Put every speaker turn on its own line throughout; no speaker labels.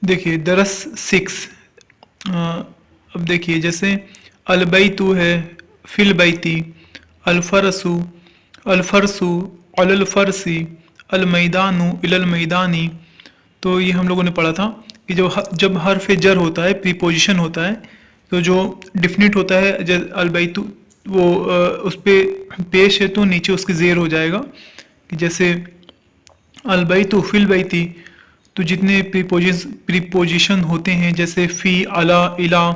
देखिए दरस 6। अब देखिए जैसे अलबैतु है, फिल बैती, अलफरसु, अलफरसु, अलल फरसी, अल मैदानु इलल मैदानी। तो ये हम लोगों ने पढ़ा था कि जब हर्फ जर होता है, प्रीपोजिशन होता है, तो जो डिफिनिट होता है अलबैतु, वो उस पे पेश है तो नीचे उसके ज़ेर हो जाएगा। कि जैसे अलबैतु फिल बैती, तो जितने प्रीपोजिशन होते हैं जैसे फ़ी, अला, इला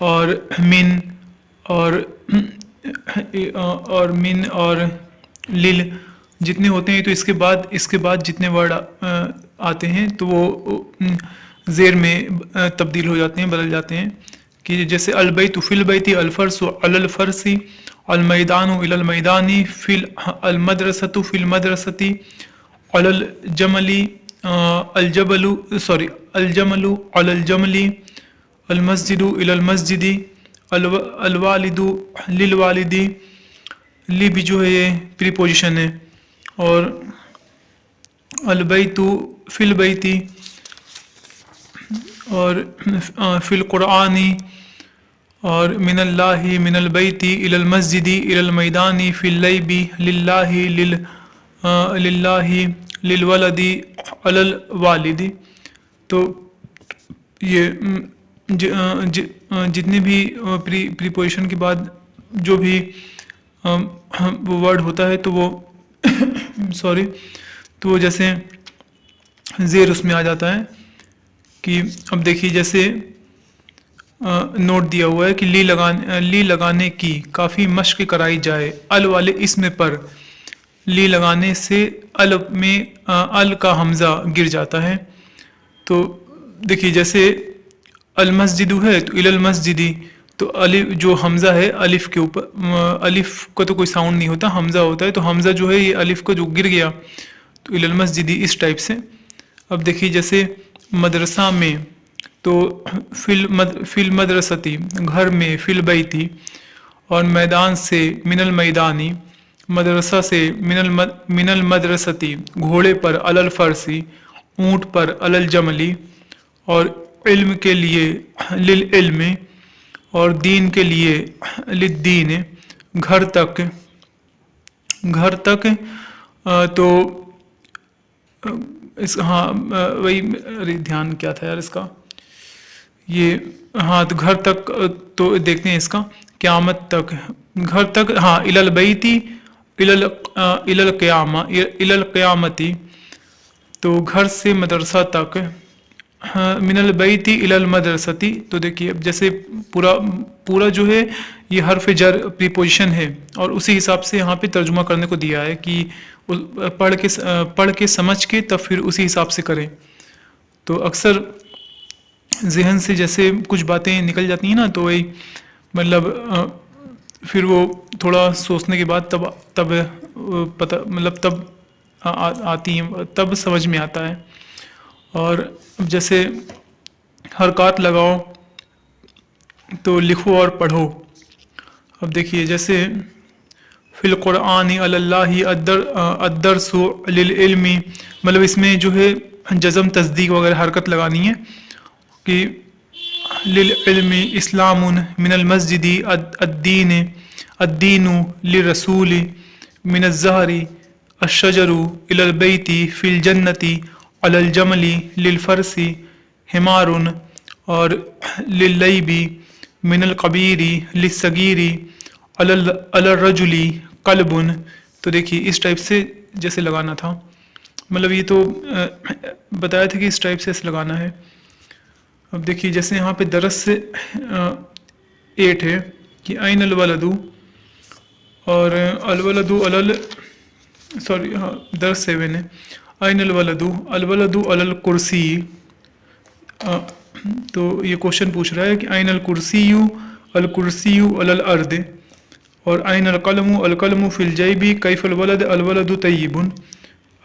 और मिन और मिन और लिल जितने होते हैं, तो इसके बाद जितने वर्ड आते हैं तो वो ज़ेर में तब्दील हो जाते हैं, बदल जाते हैं। कि जैसे अलबैतु फिल बैती, अलफरसु अलल फरसी, अलमैदानु इलल मैदानी, फिल अलमदरसतु फिल मदरसती, अलल जमली, अलजमलु अलल जमली, अलमस्जिदु इलल मस्जिदी, अलवालिदु लिल वालिदी। ली भी जो है ये प्रीपोजिशन है। और अलबैतु फिल बैती और फिल कुरानी और मिनल्लाहि मिनल बैती इलल मस्जिदी इलल मैदानी फिल लैबी लिल्लाहि लिल्लाहि लिल वलदी अलल वालिदी। तो ये जितने भी प्रीपोजिशन के बाद जो भी वो वर्ड होता है तो वो सॉरी, तो वो जैसे ज़ेर उसमें आ जाता है। कि अब देखिए जैसे नोट दिया हुआ है कि ली लगाने की काफ़ी मश्क कराई जाए। अल वाले इसम पर ली लगाने से अल में अल का हमज़ा गिर जाता है। तो देखिए जैसे अल मस्जिदु है तो इलल मस्जिदी, तो अलिफ जो हमज़ा है अलिफ के ऊपर, अलिफ का तो कोई साउंड नहीं होता, हमज़ा होता है, तो हमज़ा जो है ये अलिफ का जो गिर गया तो इलल मस्जिदी, इस टाइप से। अब देखिए जैसे मदरसा में तो फिल मदरसती, घर में फिल बैती, और मैदान से मिनल मैदानी, मदरसा से मिनल मदरसती, घोड़े पर अलल फरसी, ऊँट पर अलल जमली, और इल्म के लिए लिल इल्म, और दीन के लिए लिद्दीन, घर तक तो इस वही ध्यान क्या था यार इसका, ये तो घर तक तो देखते हैं इसका, क़यामत तक, घर तक, इलल बैती इलल क़यामती, तो घर से मदरसा तक, मिनल बैती इलल मदरसती। तो देखिए अब जैसे पूरा जो है ये हर्फ जर प्रीपोजिशन है, और उसी हिसाब से यहाँ पे तर्जुमा करने को दिया है कि पढ़ के समझ के तब फिर उसी हिसाब से करें। तो अक्सर जहन से जैसे कुछ बातें निकल जाती हैं ना, तो वही मतलब फिर वो थोड़ा सोचने के बाद तब पता, मतलब तब आती हैं, तब समझ में आता है। और जैसे हरकत लगाओ तो लिखो और पढ़ो। अब देखिए जैसे फिल कुरानी अल्लाही अद्दरसु लिल इल्मी, मतलब इसमें जो है जज़म तस्दीक वगैरह हरकत लगानी है। कि लिल इल्मी इस्लामुन मिनल मस्जिदी अद्दीनु लिरसूली मिनल ज़हरी अशजरु इलल बैती फिल जन्नती अलल जमली लिल फरसी हिमारुन, और लिल लैबी मिनल कबीरी लिस्सगीरी अलल रजुली कल्बुन। तो देखिए इस टाइप से जैसे लगाना था, मतलब ये तो बताया था कि इस टाइप से ऐसे लगाना है। अब देखिए जैसे यहाँ पे दरस से 8 है कि ऐन अलवलदु, और अलवलदु दरस 7 है, ऐन अलवलदु अलल कुर्सी। तो ये क्वेश्चन पूछ रहा है कि ऐन अल कुर्सियु अलल अर्द, और ऐन अल कलमु फिल जैबी कैफल वलद अलवलदु तय्यिबुन,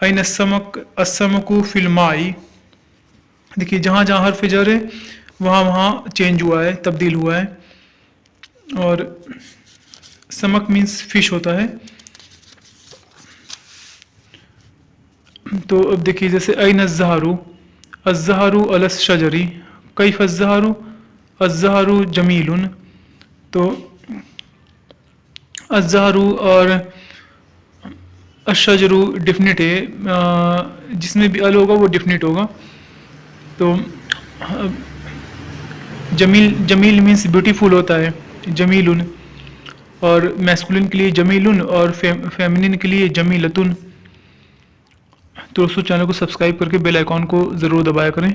ऐन अस्समकु फिल माई। देखिए जहाँ जहाँ हर्फ जर है वहाँ चेंज हुआ है, तब्दील हुआ है। और समक मीन्स फिश होता है। तो अब देखिए जैसे ऐन ज़हरू الزہر علی الشجر، کیف الزہر، الزہر جمیل، تو الزہر اور الشجر ڈیفینٹ ہے، جس میں بھی ال ہوگا وہ ڈیفینٹ ہوگا. تو جمیل، جمیل مینس بیوٹیفل ہوتا ہے، جمیل، اور میسکولن کے لیے جمیل اور فیمنن کے لیے جمیلتن. تو دوستوں چینل کو سبسکرائب کر کے بیل آئیکن کو ضرور دبایا کریں.